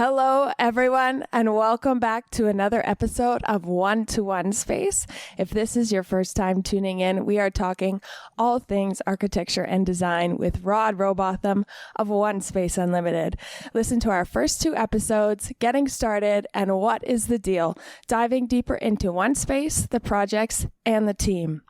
Hello, everyone, and welcome back to another episode of One to One Space. If this is your first time tuning in, we are talking all things architecture and design with Rod Robotham of One Space Unlimited. Listen to our first two episodes, Getting Started and What is the Deal, diving deeper into One Space, the projects, and the team.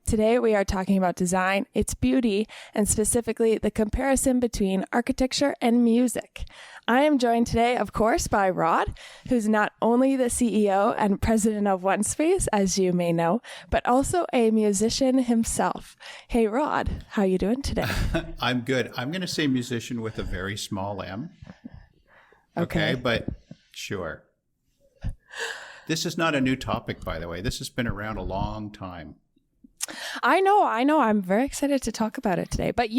Today, we are talking about design, its beauty, and specifically the comparison between architecture and music. I am joined today, of course, by Rod, who's not only the CEO and president of OneSpace, as you may know, but also a musician himself. Hey, Rod, how you doing today? I'm good. I'm going to say musician with a very small m. Okay, but sure. This is not a new topic, by the way. This has been around a long time. I know. I'm very excited to talk about it today. But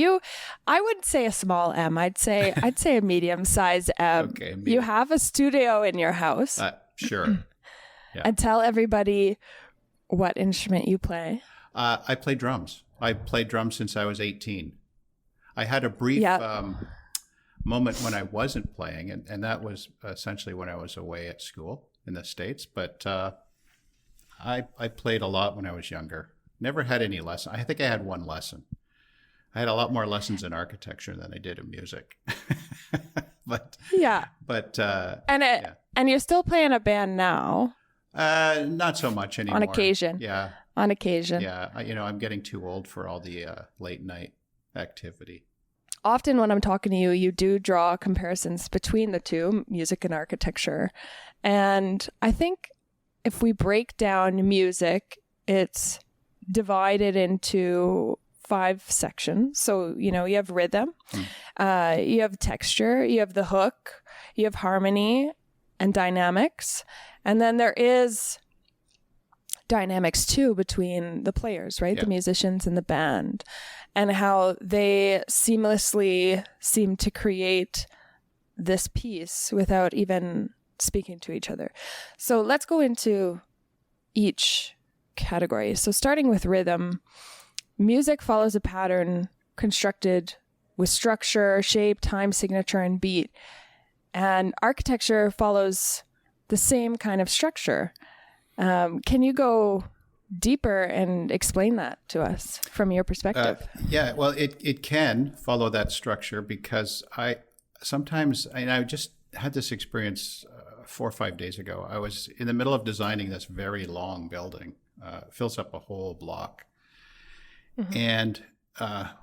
I wouldn't say a small M. I'd say a medium-sized M. Okay, you have a studio in your house. Sure. Yeah. And tell everybody what instrument you play. I play drums. I played drums since I was 18. I had a brief moment when I wasn't playing, and that was essentially when I was away at school in the States. But I played a lot when I was younger. Never had any lesson. I think I had one lesson. I had a lot more lessons in architecture than I did in music. And you're still playing a band now. Not so much anymore. On occasion. Yeah. On occasion. Yeah. I'm getting too old for all the late night activity. Often when I'm talking to you, you do draw comparisons between the two, music and architecture. And I think if we break down music, it's divided into 5 sections. So, you have rhythm, you have texture, you have the hook, you have harmony and dynamics. And then there is dynamics too between the players, right? Yeah. The musicians and the band, and how they seamlessly seem to create this piece without even speaking to each other. So let's go into each category. So starting with rhythm, music follows a pattern constructed with structure, shape, time signature, and beat. And architecture follows the same kind of structure. Can you go deeper and explain that to us from your perspective? Well, it can follow that structure because I just had this experience 4 or 5 days ago. I was in the middle of designing this very long building. Fills up a whole block. Mm-hmm. And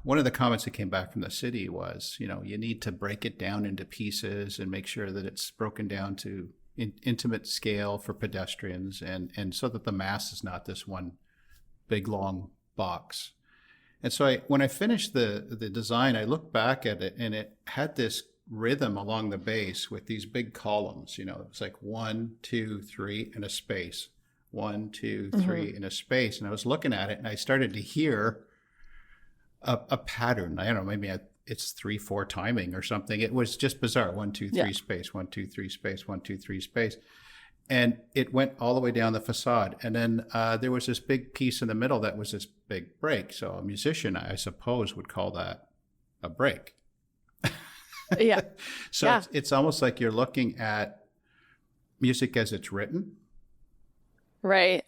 one of the comments that came back from the city was, you need to break it down into pieces and make sure that it's broken down to intimate scale for pedestrians and so that the mass is not this one big, long box. And so when I finished the design, I looked back at it and it had this rhythm along the base with these big columns. It was like 1, 2, 3, and a space. 1, 2, 3 in a space. And I was looking at it and I started to hear a pattern. I don't know, maybe it's 3, 4 timing or something. It was just bizarre. 1, 2, 3 space, 1, 2, 3 space, 1, 2, 3 space. And it went all the way down the facade. And then there was this big piece in the middle that was this big break. So a musician, I suppose, would call that a break. Yeah. So it's almost like you're looking at music as it's written. Right.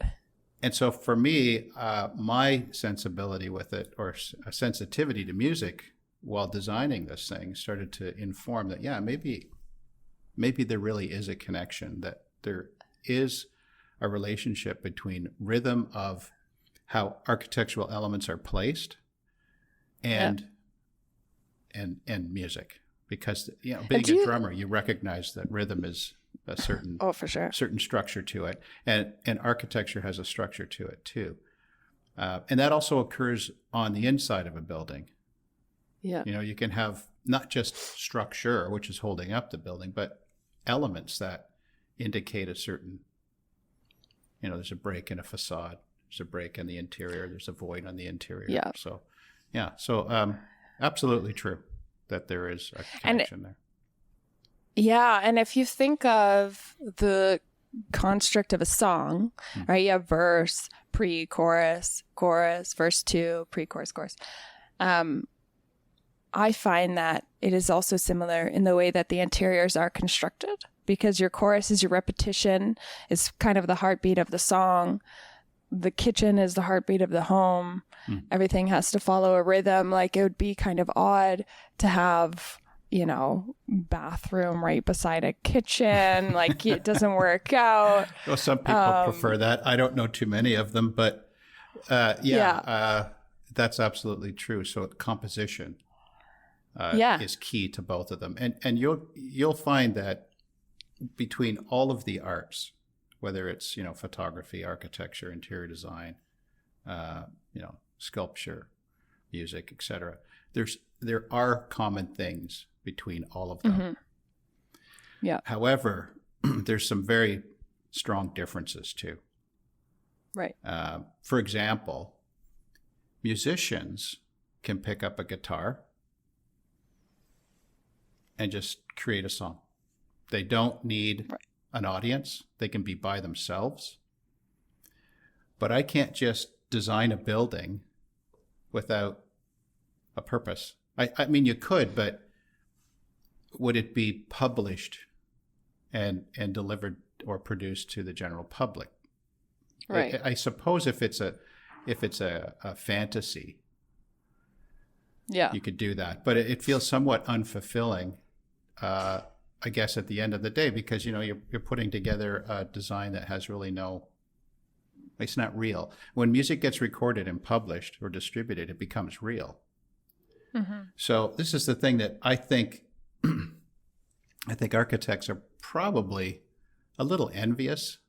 And so for me, my sensibility with it, or a sensitivity to music while designing this thing, started to inform that, maybe there really is a connection, that there is a relationship between rhythm of how architectural elements are placed and music. Because, being a drummer, you recognize that rhythm is a certain for sure. certain structure to it, and architecture has a structure to it too, and that also occurs on the inside of a building. Yeah, you can have not just structure, which is holding up the building, but elements that indicate a certain, there's a break in a facade, there's a break in the interior, there's a void on the interior. Yeah. So absolutely true that there is a connection there. Yeah, and if you think of the construct of a song, right? You have verse, pre-chorus, chorus, verse 2, pre-chorus, chorus. I find that it is also similar in the way that the interiors are constructed, because your chorus is your repetition, is kind of the heartbeat of the song. The kitchen is the heartbeat of the home. Everything has to follow a rhythm. Like, it would be kind of odd to have, bathroom right beside a kitchen. Like, it doesn't work out. Well, some people prefer that. I don't know too many of them, but that's absolutely true. So composition is key to both of them, and you'll find that between all of the arts, whether it's photography, architecture, interior design, sculpture, music, etc., there are common things between all of them. Mm-hmm. Yeah. However, there's some very strong differences too. Right. For example, musicians can pick up a guitar and just create a song. They don't need an audience. They can be by themselves. But I can't just design a building without a purpose. I mean, you could, but would it be published and delivered or produced to the general public? Right. I suppose if it's a fantasy, you could do that. But it feels somewhat unfulfilling, I guess, at the end of the day, because you're putting together a design that has really it's not real. When music gets recorded and published or distributed, it becomes real. Mm-hmm. So this is the thing that I think architects are probably a little envious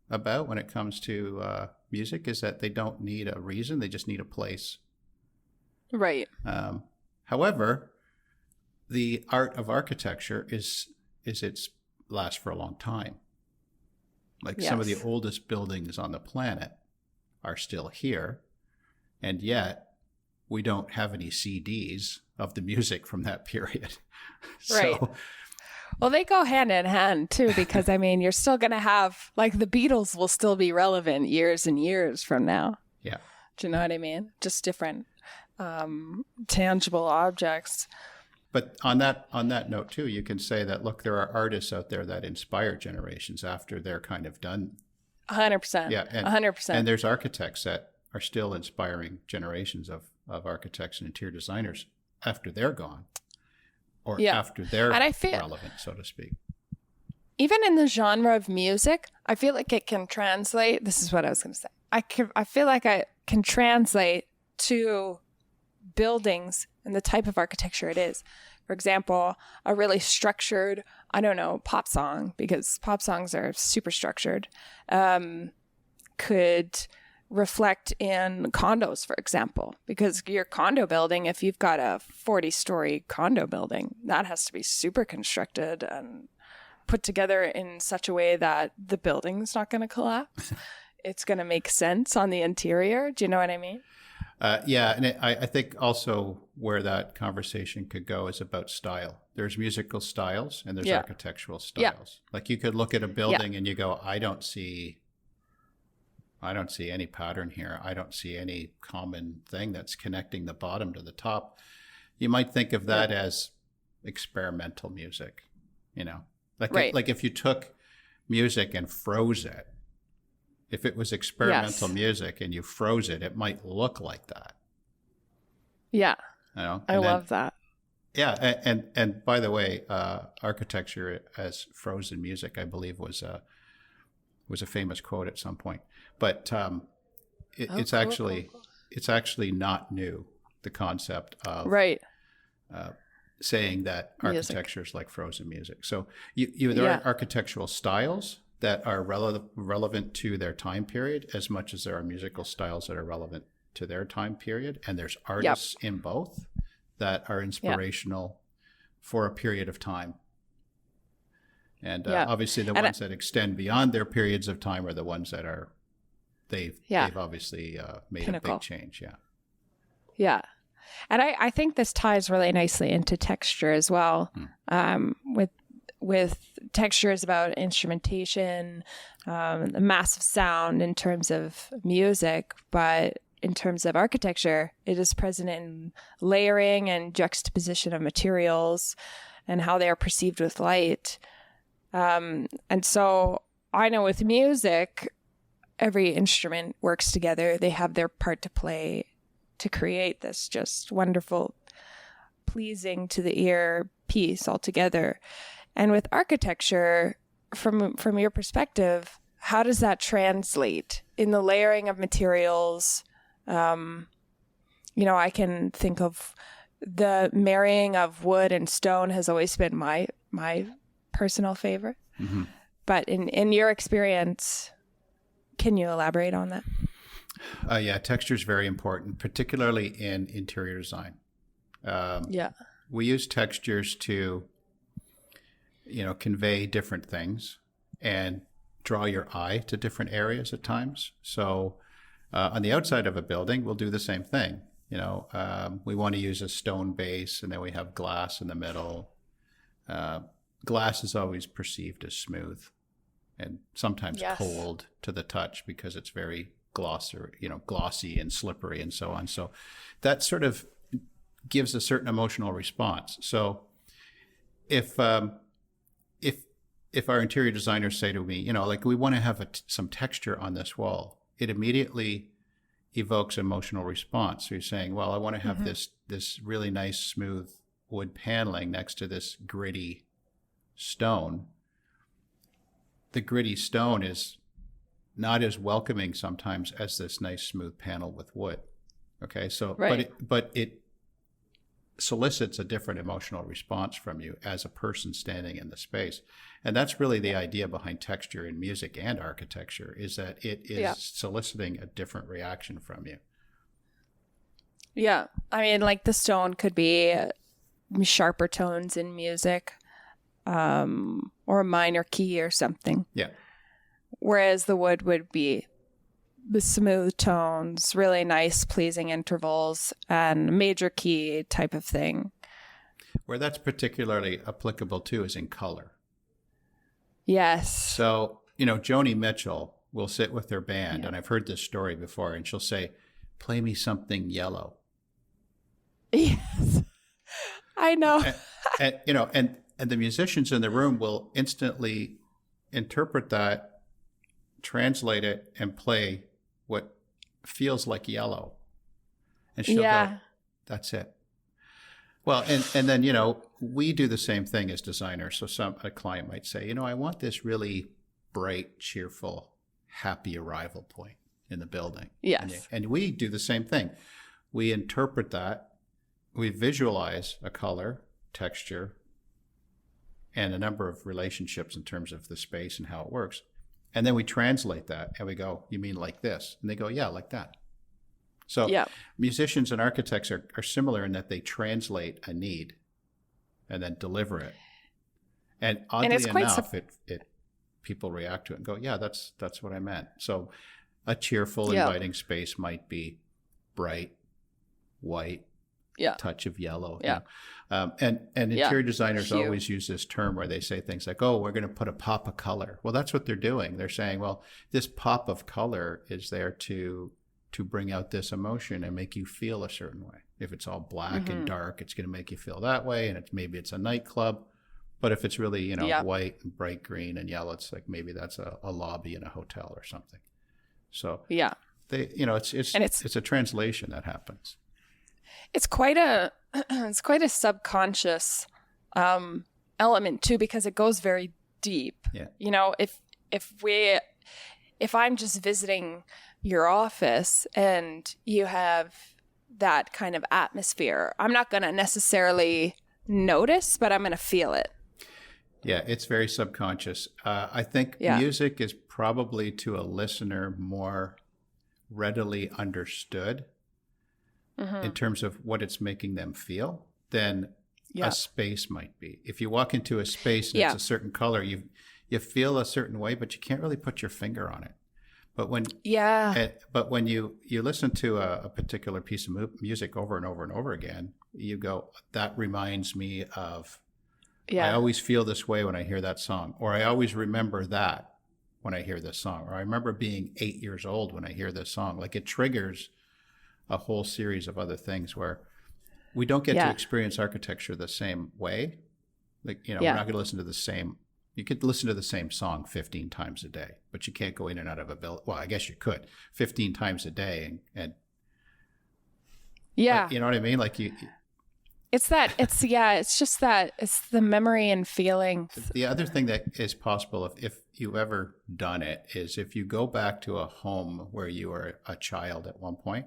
about when it comes to music, is that they don't need a reason, they just need a place. Right. However, the art of architecture is it's lasts for a long time. Like some of the oldest buildings on the planet are still here, and yet we don't have any CDs of the music from that period. Right. Well, they go hand in hand too, because I mean, you're still going to have, like, the Beatles will still be relevant years and years from now. Yeah. Do you know what I mean? Just different tangible objects. But on that note too, you can say that, look, there are artists out there that inspire generations after they're kind of done. 100%. Yeah. 100%. And there's architects that are still inspiring generations of architects and interior designers after they're gone, or after they're relevant, so to speak. Even in the genre of music, I feel like it can translate. This is what I was going to say. I feel like I can translate to buildings and the type of architecture it is. For example, a really structured, pop song, because pop songs are super structured, could reflect in condos, for example, because your condo building, if you've got a 40-story condo building, that has to be super constructed and put together in such a way that the building's not going to collapse. It's going to make sense on the interior. Do you know what I mean? And I think also where that conversation could go is about style. There's musical styles and there's architectural styles. Like, you could look at a building and you go, I don't see any pattern here. I don't see any common thing that's connecting the bottom to the top. You might think of that as experimental music, like if you took music and froze it. If it was experimental music and you froze it, it might look like that. Yeah. I love that. Yeah. And by the way, architecture as frozen music, I believe was a famous quote at some point, but it's actually not new. The concept of saying that architecture is like frozen music. So there are architectural styles that are relevant to their time period as much as there are musical styles that are relevant to their time period. And there's artists in both that are inspirational for a period of time. And obviously the ones that extend beyond their periods of time are the ones that are, they've obviously made Pinnacle. A big change. Yeah. Yeah. And I think this ties really nicely into texture as well. With textures about instrumentation, the massive sound in terms of music, but in terms of architecture, it is present in layering and juxtaposition of materials and how they are perceived with light. And so I know with music, every instrument works together. They have their part to play to create this just wonderful, pleasing to the ear piece altogether. And with architecture, from your perspective, how does that translate in the layering of materials? I can think of the marrying of wood and stone has always been my personal favorite. Mm-hmm. But in your experience, can you elaborate on that? Yeah, texture is very important, particularly in interior design. We use textures to, convey different things and draw your eye to different areas at times. So on the outside of a building, we'll do the same thing. We want to use a stone base, and then we have glass in the middle. Glass is always perceived as smooth and sometimes cold to the touch because it's very glossy and slippery and so on. So that sort of gives a certain emotional response. So if our interior designers say to me, we want to have some texture on this wall, it immediately evokes emotional response. So you're saying, well, I want to have this really nice, smooth wood paneling next to this gritty stone. The gritty stone is not as welcoming sometimes as this nice, smooth panel with wood. Okay, so but it solicits a different emotional response from you as a person standing in the space. And that's really the idea behind texture in music and architecture, is that it is soliciting a different reaction from you. Yeah. I mean, like the stone could be sharper tones in music, or a minor key or something. Yeah. Whereas the wood would be the smooth tones, really nice, pleasing intervals, and major key type of thing. Where that's particularly applicable too is in color. Yes. So, Joni Mitchell will sit with her band, and I've heard this story before, and she'll say, "Play me something yellow." Yes. I know. And the musicians in the room will instantly interpret that, translate it, and play what feels like yellow. And she'll go, "That's it." Well, and then, we do the same thing as designers. So a client might say, I want this really bright, cheerful, happy arrival point in the building. Yes. And we do the same thing. We interpret that. We visualize a color, texture, and a number of relationships in terms of the space and how it works. And then we translate that and we go, "You mean like this?" And they go, "Yeah, like that." So musicians and architects are similar in that they translate a need and then deliver it. And oddly enough, people react to it and go, "Yeah, that's what I meant." So a cheerful, inviting space might be bright, white, touch of yellow. And interior designers always use this term where they say things like, "Oh, we're going to put a pop of color." Well, that's what they're doing. They're saying, well, this pop of color is there to bring out this emotion and make you feel a certain way. If it's all black and dark, it's going to make you feel that way. And maybe it's a nightclub. But if it's really, white and bright green and yellow, it's like maybe that's a lobby in a hotel or something. So it's a translation that happens. It's quite a subconscious element too, because it goes very deep. Yeah. If I'm just visiting your office and you have that kind of atmosphere, I'm not going to necessarily notice, but I'm going to feel it. Yeah, it's very subconscious. I think music is probably to a listener more readily understood in terms of what it's making them feel than a space might be. If you walk into a space and it's a certain color, you feel a certain way, but you can't really put your finger on it. But when you listen to a particular piece of music over and over and over again, you go, "That reminds me of, I always feel this way when I hear that song," or "I always remember that when I hear this song," or "I remember being 8 years old when I hear this song." Like it triggers a whole series of other things where we don't get to experience architecture the same way. Like, we're not going to listen to the same. You could listen to the same song 15 times a day, but you can't go in and out of a building. Well, I guess you could 15 times a day, and yeah, you know what I mean? Like it's just that it's the memory and feeling. The other thing that is possible, if you've ever done it, is if you go back to a home where you were a child at one point,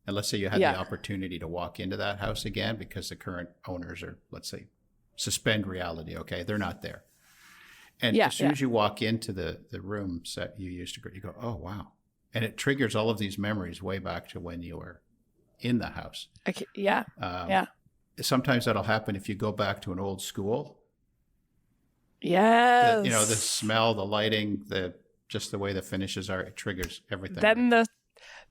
and let's say you had the opportunity to walk into that house again because the current owners are, let's say, suspend reality. Okay, they're not there. And as soon as you walk into the rooms that you used to go, you go, oh, wow. And it triggers all of these memories way back to when you were in the house. Okay. Sometimes that'll happen if you go back to an old school. Yes. The smell, the lighting, just the way the finishes are, it triggers everything.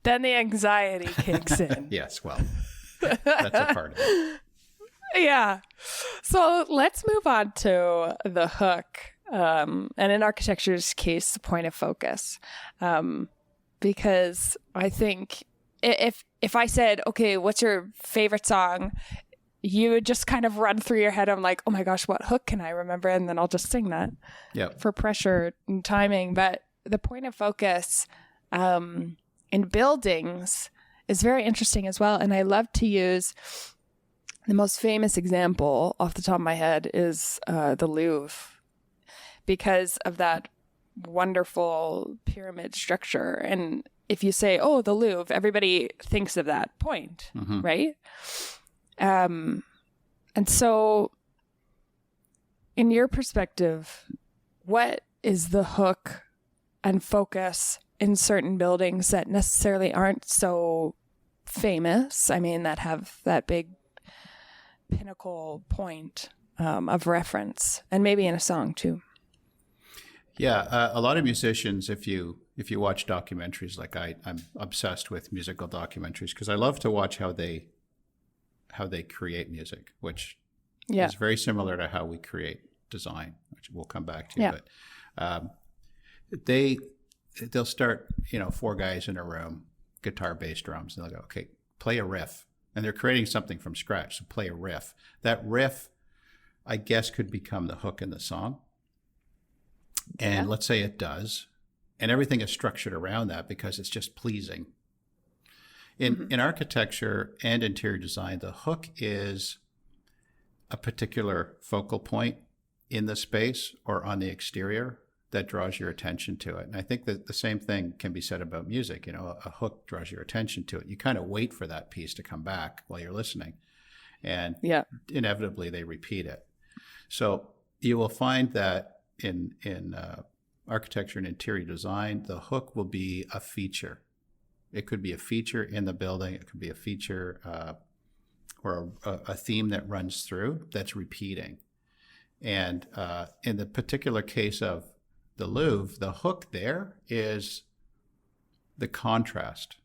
Then the anxiety kicks in. Yes, well, that's a part of it. Yeah. So let's move on to the hook. And in architecture's case, the point of focus. Because I think if I said, okay, what's your favorite song? You would just kind of run through your head. I'm like, oh my gosh, what hook can I remember? And then I'll just sing that for pressure and timing. But the point of focus in buildings is very interesting as well. And I love to use the most famous example off the top of my head is the Louvre, because of that wonderful pyramid structure. And if you say, oh, the Louvre, everybody thinks of that point, right? And so in your perspective, what is the hook and focus in certain buildings that necessarily aren't so famous? I mean, that have that big pinnacle point of reference, and maybe in a song too. Yeah, a lot of musicians, if you watch documentaries, like I'm obsessed with musical documentaries because I love to watch how they create music, which is very similar to how we create design, which we'll come back to. Yeah. But they'll start, 4 guys in a room, guitar, bass, drums, and they'll go, okay, play a riff. And they're creating something from scratch, so play a riff. That riff, I guess, could become the hook in the song. And let's say it does. And everything is structured around that because it's just pleasing. In architecture and interior design, the hook is a particular focal point in the space or on the exterior that draws your attention to it. And I think that the same thing can be said about music. A hook draws your attention to it. You kind of wait for that piece to come back while you're listening. And inevitably they repeat it. So you will find that in architecture and interior design, the hook will be a feature. It could be a feature in the building. It could be a feature or a theme that runs through that's repeating. And in the particular case of the Louvre, the hook there is the contrast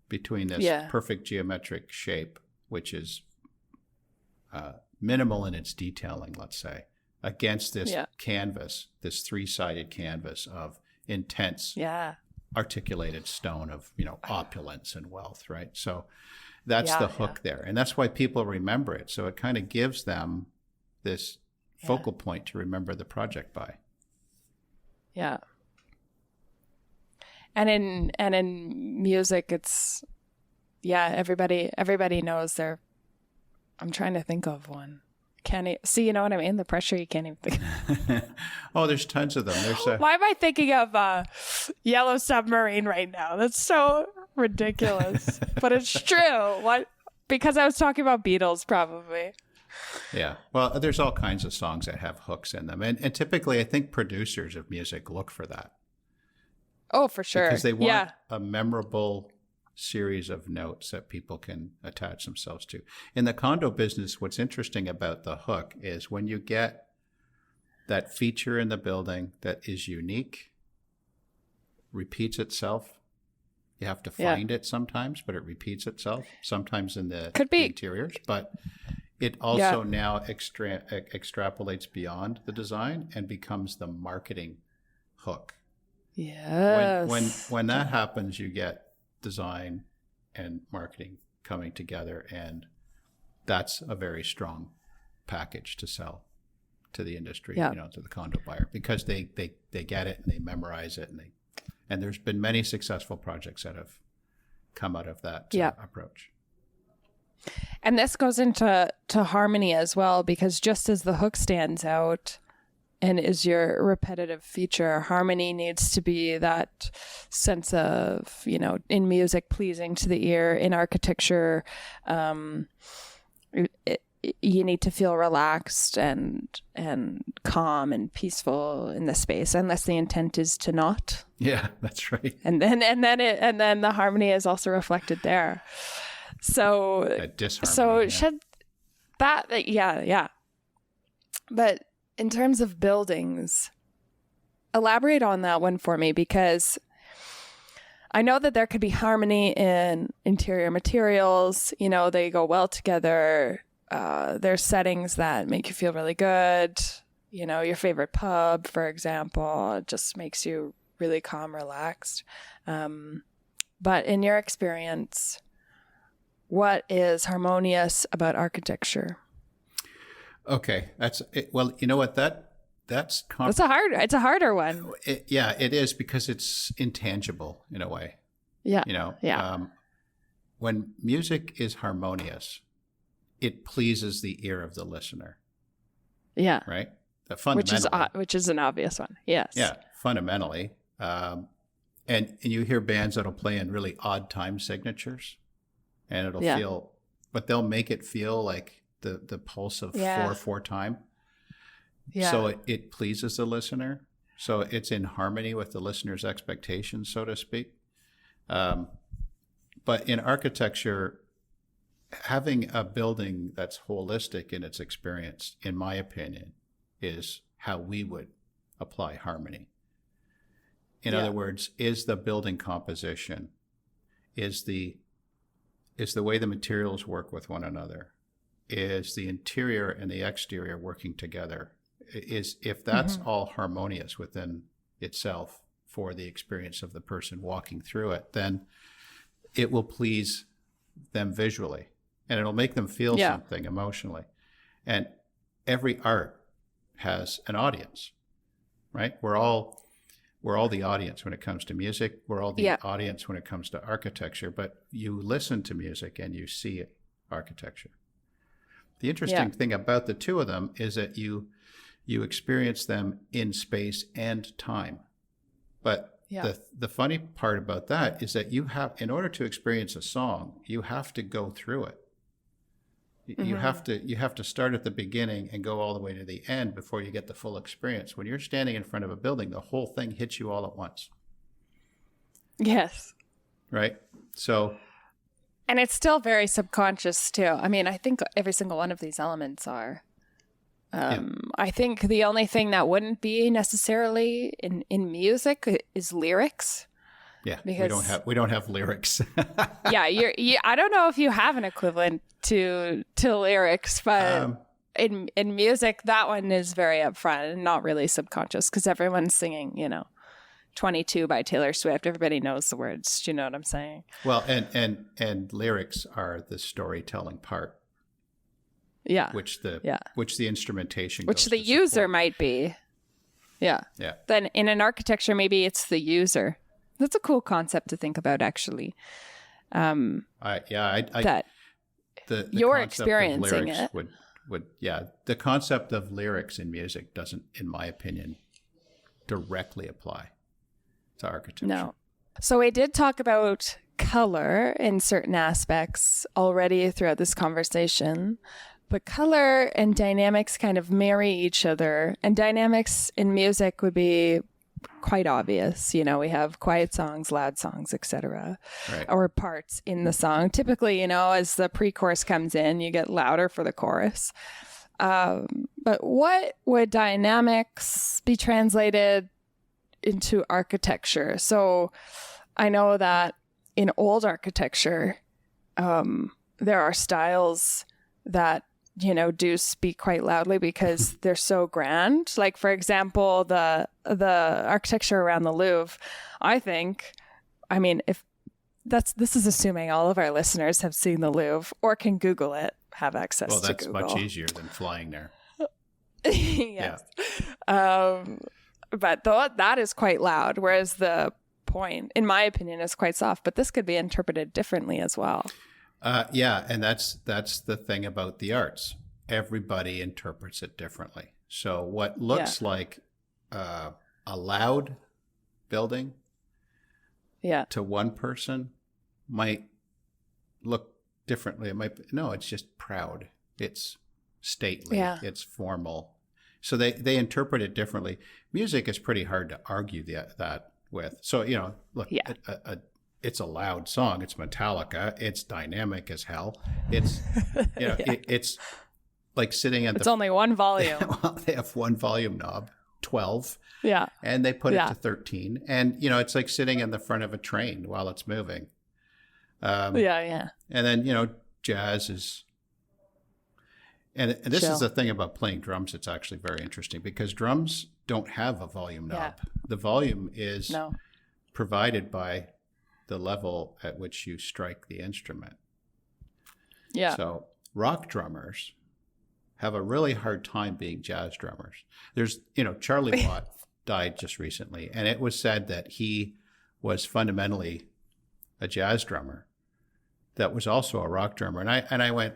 between this perfect geometric shape, which is minimal in its detailing, let's say, against this canvas, this 3-sided canvas of intense articulated stone of, opulence and wealth, right? So that's the hook there. And that's why people remember it. So it kind of gives them this focal point to remember the project by. Yeah. And in music, it's, everybody knows I'm trying to think of one. Can't see, you know what I mean? The pressure, you can't even think. Oh, there's tons of them. Why am I thinking of Yellow Submarine right now? That's so ridiculous, but it's true. What? Because I was talking about Beatles, probably. Yeah. Well, there's all kinds of songs that have hooks in them, and typically, I think producers of music look for that. Oh, for sure. Because they want a memorable series of notes that people can attach themselves to. In the condo business, what's interesting about the hook is when you get that feature in the building that is unique, repeats itself. You have to find it sometimes, but it repeats itself, sometimes in the interiors. But it also now extrapolates beyond the design and becomes the marketing hook. Yes. When that happens, you get design and marketing coming together, and that's a very strong package to sell to the industry, to the condo buyer, because they get it and they memorize it, and there's been many successful projects that have come out of that approach. And this goes into harmony as well, because just as the hook stands out and is your repetitive feature, harmony needs to be that sense of, in music, pleasing to the ear. In architecture, you need to feel relaxed and calm and peaceful in the space, unless the intent is to not. Yeah, that's right. And then the harmony is also reflected there. So should that But in terms of buildings, elaborate on that one for me, because I know that there could be harmony in interior materials. They go well together. There's settings that make you feel really good. Your favorite pub, for example, just makes you really calm, relaxed. But in your experience, what is harmonious about architecture? Okay, that's it. Well, you know what, it's a harder one. It is, because it's intangible in a way. Yeah. When music is harmonious, it pleases the ear of the listener. Yeah. Right. Fundamentally, which is an obvious one. Yes. Yeah. Fundamentally, and you hear bands that'll play in really odd time signatures, and it'll feel, but they'll make it feel like the pulse of 4/4 time. Yeah. So it pleases the listener. So it's in harmony with the listener's expectations, so to speak. But in architecture, having a building that's holistic in its experience, in my opinion, is how we would apply harmony. In other words, is the building composition, is the way the materials work with one another, is the interior and the exterior working together, if that's all harmonious within itself for the experience of the person walking through it, then it will please them visually, and it'll make them feel something emotionally. And every art has an audience, right? We're all the audience when it comes to music. We're all the audience when it comes to architecture, but you listen to music and you see architecture. The interesting thing about the two of them is that you experience them in space and time. But the funny part about that is that in order to experience a song, you have to go through it. You have to start at the beginning and go all the way to the end before you get the full experience. When you're standing in front of a building, the whole thing hits you all at once. Yes. Right? So... And it's still very subconscious, too. I mean, I think every single one of these elements are. I think the only thing that wouldn't be necessarily in music is lyrics. Yeah, because we don't have lyrics. I don't know if you have an equivalent to lyrics, but in music, that one is very upfront and not really subconscious, because everyone's singing, 22 by Taylor Swift. Everybody knows the words. Do you know what I'm saying? Well, and lyrics are the storytelling part. Yeah. Which the instrumentation which goes the to user support. might be. Yeah. Yeah. Then in an architecture, maybe it's the user. That's a cool concept to think about, actually. That the you're concept experiencing of lyrics it. The concept of lyrics in music doesn't, in my opinion, directly apply to architecture. No. So we did talk about color in certain aspects already throughout this conversation, but color and dynamics kind of marry each other. And dynamics in music would be quite obvious. We have quiet songs, loud songs, etc. Right. Or parts in the song. Typically, as the pre-chorus comes in, you get louder for the chorus. But what would dynamics be translated into architecture? So I know that in old architecture, there are styles that, do speak quite loudly because they're so grand. Like, for example, the architecture around the Louvre, I think, if this is assuming all of our listeners have seen the Louvre or can Google it, have access Well, to that's Google. much easier than flying there. Yes. But that is quite loud, whereas the point, in my opinion, is quite soft. But this could be interpreted differently as well. Yeah, and that's the thing about the arts. Everybody interprets it differently. So what looks like a loud building to one person might look differently. It might no, it's just proud. It's stately. Yeah. It's formal. So they interpret it differently. Music is pretty hard to argue that with. So, look, it's a loud song. It's Metallica. It's dynamic as hell. It's, it's like sitting at It's only one volume. Well, they have one volume knob, 12. Yeah. And they put it to 13. And, it's like sitting in the front of a train while it's moving. And then, jazz is... And this is the thing about playing drums. It's actually very interesting because drums don't have a volume knob. Yeah. The volume is provided by the level at which you strike the instrument. Yeah. So rock drummers have a really hard time being jazz drummers. There's, Charlie Watt died just recently, and it was said that he was fundamentally a jazz drummer that was also a rock drummer. And I went,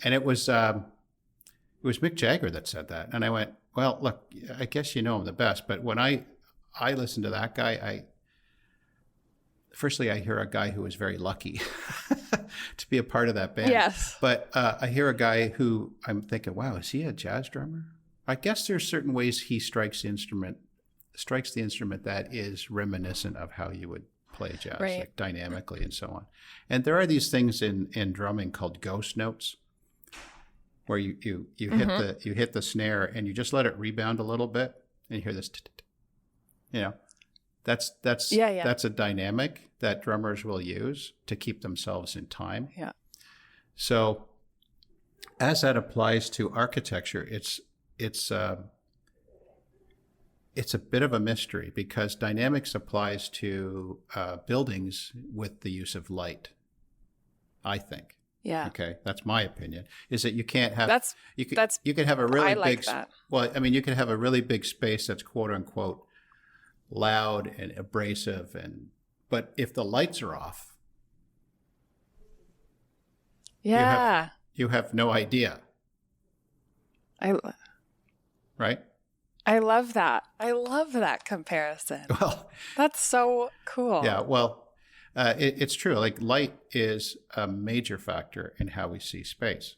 and it was Mick Jagger that said that. And I went, well, look, I guess you know him the best. But when I listen to that guy, firstly, I hear a guy who was very lucky to be a part of that band. Yes. But I hear a guy who I'm thinking, wow, is he a jazz drummer? I guess there's certain ways he strikes the instrument that is reminiscent of how you would play jazz, like dynamically and so on. And there are these things in drumming called ghost notes, where you hit the snare and you just let it rebound a little bit, and you hear this. That's a dynamic that drummers will use to keep themselves in time. Yeah. So, as that applies to architecture, it's a bit of a mystery because dynamics applies to buildings with the use of light, I think. Yeah. Okay, that's my opinion. Is that you can't have you could have a really big you could have a really big space that's quote unquote loud and abrasive, but if the lights are off, you have no idea. Right? I love that. I love that comparison. Well, that's so cool. Yeah, well, it's true. Like light is a major factor in how we see space.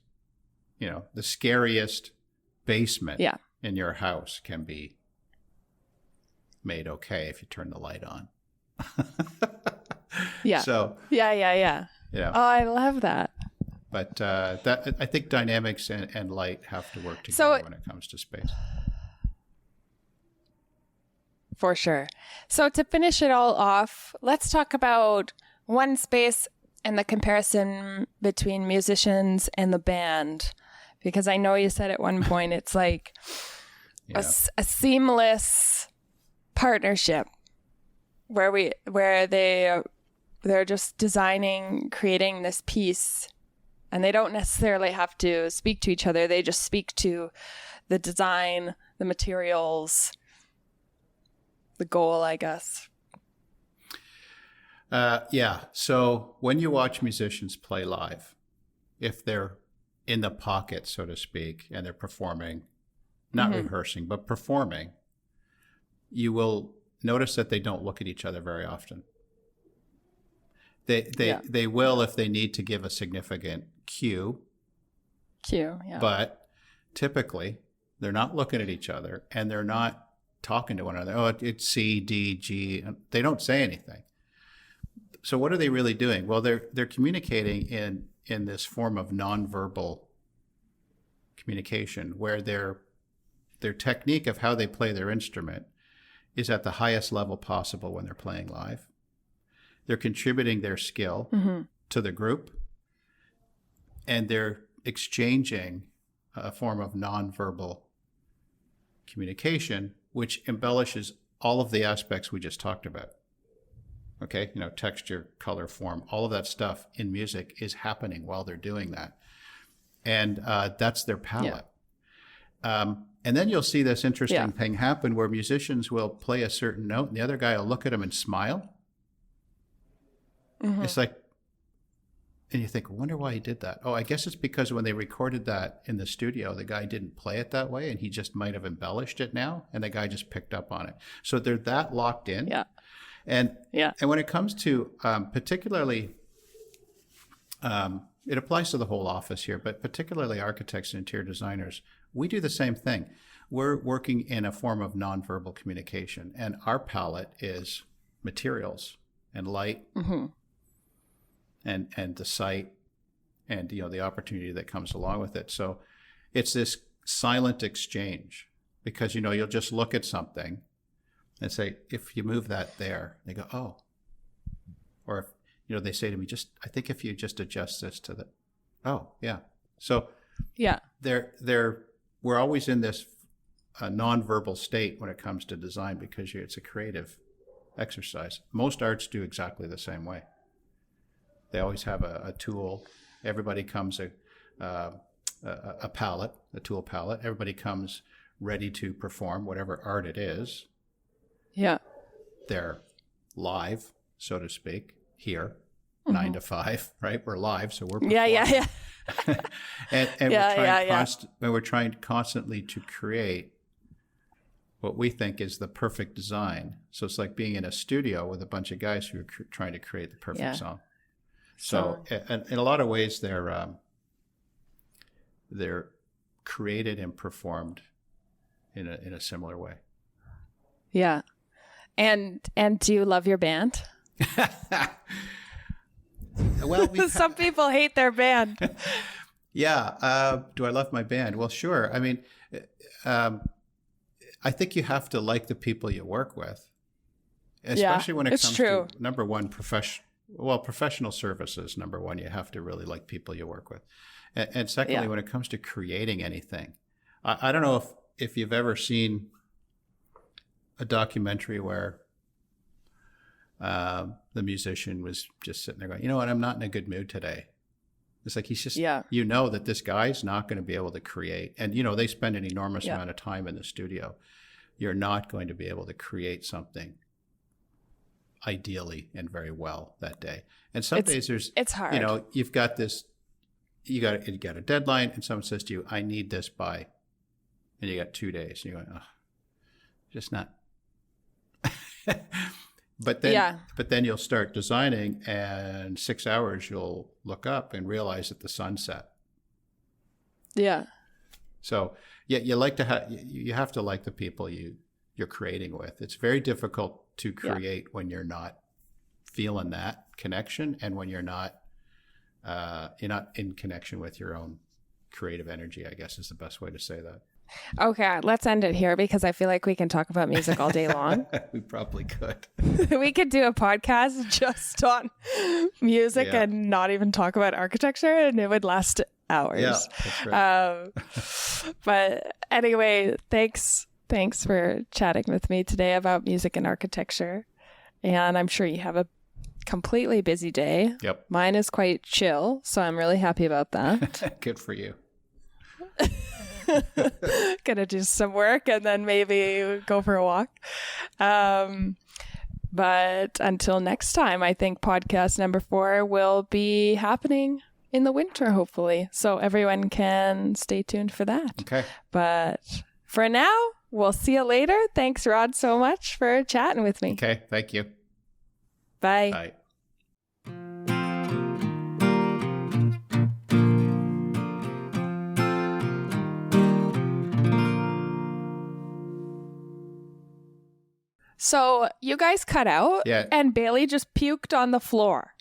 The scariest basement in your house can be made okay if you turn the light on. Yeah. So. Yeah. Oh, I love that. But I think dynamics and light have to work together when it comes to space. For sure. So to finish it all off, let's talk about onespace and the comparison between musicians and the band. Because I know you said at one point it's like a seamless partnership where they're just designing, creating this piece, and they don't necessarily have to speak to each other. They just speak to the design, the materials, the goal, I guess. So when you watch musicians play live, if they're in the pocket, so to speak, and they're performing, not rehearsing, but performing, you will notice that they don't look at each other very often. They will if they need to give a significant cue. But typically, they're not looking at each other, and they're not talking to one another. Oh, it's C, D, G. They don't say anything. So what are they really doing? Well, they're communicating in this form of nonverbal communication, where their technique of how they play their instrument is at the highest level possible when they're playing live. They're contributing their skill to the group, and they're exchanging a form of nonverbal communication, which embellishes all of the aspects we just talked about. Okay, texture, color, form, all of that stuff in music is happening while they're doing that. And that's their palette. And then you'll see this interesting thing happen where musicians will play a certain note and the other guy will look at him and smile. It's like, and you think, I wonder why he did that. Oh, I guess it's because when they recorded that in the studio, the guy didn't play it that way and he just might have embellished it now. And the guy just picked up on it. So they're that locked in. Yeah. And when it comes to particularly, it applies to the whole office here, but particularly architects and interior designers, we do the same thing. We're working in a form of nonverbal communication, and our palette is materials and light and the site and the opportunity that comes along with it. So it's this silent exchange because you'll just look at something and say, if you move that there, they go, oh. Or if they say to me, I think if you just adjust this to the, oh yeah. So we're always in this nonverbal state when it comes to design because it's a creative exercise. Most arts do exactly the same way. They always have a tool. Everybody comes a palette, a tool palette. Everybody comes ready to perform whatever art it is. Yeah. They're live, so to speak, here, 9 to 5, right? We're live, so we're performing. Yeah. and we're trying constantly to create what we think is the perfect design. So it's like being in a studio with a bunch of guys who are trying to create the perfect song. So in a lot of ways, they're created and performed in a similar way. Yeah. And do you love your band? Well, some people hate their band. Yeah. Do I love my band? Well, sure. I mean, I think you have to like the people you work with, especially when it comes to, number one, professional services. Number one, you have to really like people you work with. And secondly, when it comes to creating anything, I don't know if you've ever seen a documentary where the musician was just sitting there going, you know what, I'm not in a good mood today. It's like he's just, that this guy's not going to be able to create. And, they spend an enormous amount of time in the studio. You're not going to be able to create something ideally and very well that day. And some days it's hard. You've got this, you got a deadline and someone says to you, I need this by, and you got 2 days. And you're going, oh, just not. But then you'll start designing, and 6 hours you'll look up and realize that the sun set. Yeah. So you have to like the people you're creating with. It's very difficult to create when you're not feeling that connection, and when you're not in connection with your own creative energy, I guess is the best way to say that. Okay, let's end it here because I feel like we can talk about music all day long. We probably could. We could do a podcast just on music and not even talk about architecture, and it would last hours. Yeah, that's right. But anyway, thanks for chatting with me today about music and architecture. And I'm sure you have a completely busy day. Yep. Mine is quite chill, so I'm really happy about that. Good for you. Gonna do some work and then maybe go for a walk. But until next time, I think podcast number 4 will be happening in the winter, hopefully. So everyone can stay tuned for that. Okay. But for now, we'll see you later. Thanks, Rod, so much for chatting with me. Okay. Thank you. Bye. Bye. So you guys cut out and Bailey just puked on the floor.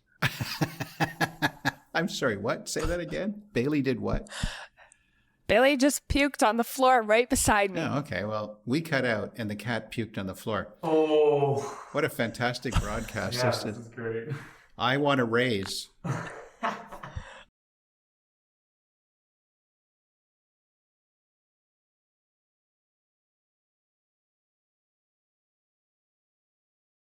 I'm sorry, what? Say that again? Bailey did what? Bailey just puked on the floor right beside me. Oh, okay. Well, we cut out and the cat puked on the floor. Oh. What a fantastic broadcast. Yeah, this is great. I want to raise